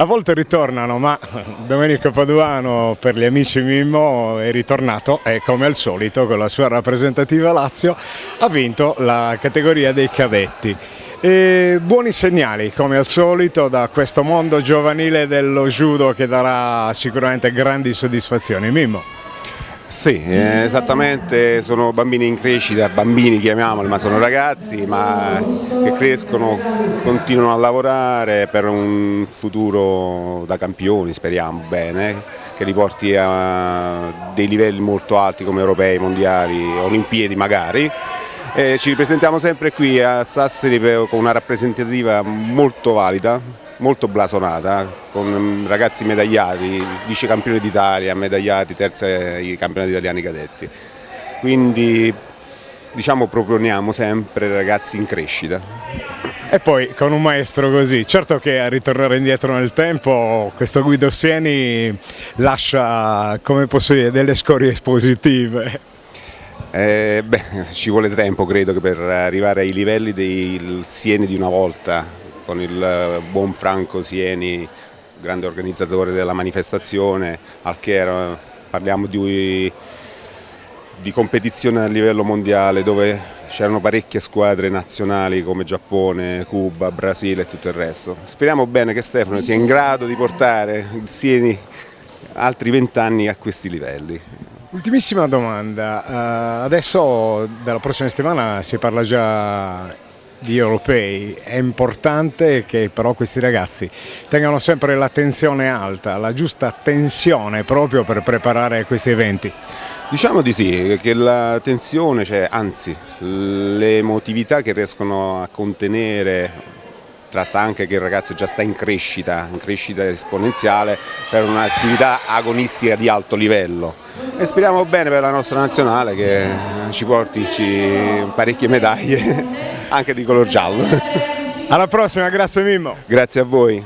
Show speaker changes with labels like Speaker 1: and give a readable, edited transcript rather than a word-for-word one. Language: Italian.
Speaker 1: A volte ritornano, ma Domenico Paduano, per gli amici Mimmo, è ritornato e come al solito con la sua rappresentativa Lazio ha vinto la categoria dei cadetti. E buoni segnali come al solito da questo mondo giovanile dello judo che darà sicuramente grandi soddisfazioni. Mimmo.
Speaker 2: Sì, esattamente, sono bambini in crescita, bambini chiamiamoli, ma sono ragazzi che crescono, continuano a lavorare per un futuro da campioni, speriamo bene, che li porti a dei livelli molto alti come europei, mondiali, olimpiadi magari. Ci presentiamo sempre qui a Sassari con una rappresentativa molto valida, molto blasonata, con ragazzi medagliati, vice campioni d'Italia, medagliati, terzi ai campionati italiani cadetti. Quindi diciamo proponiamo sempre ragazzi in crescita.
Speaker 1: E poi con un maestro così, certo che a ritornare indietro nel tempo questo Guido Sieni lascia, come posso dire, delle scorie positive.
Speaker 2: Ci vuole tempo credo per arrivare ai livelli del Sieni di una volta, con il buon Franco Sieni, grande organizzatore della manifestazione, parliamo di competizione a livello mondiale dove c'erano parecchie squadre nazionali come Giappone, Cuba, Brasile e tutto il resto. Speriamo bene che Stefano sia in grado di portare il Sieni altri 20 anni a questi livelli.
Speaker 1: Ultimissima domanda, adesso dalla prossima settimana si parla già di europei, è importante che però questi ragazzi tengano sempre l'attenzione alta, la giusta tensione proprio per preparare questi eventi.
Speaker 2: Diciamo di sì, che la tensione c'è, anzi l'emotività che riescono a contenere, tratta anche che il ragazzo già sta in crescita esponenziale per un'attività agonistica di alto livello e speriamo bene per la nostra nazionale che ci porti parecchie medaglie anche di color giallo.
Speaker 1: Alla prossima, grazie Mimmo.
Speaker 2: Grazie a voi.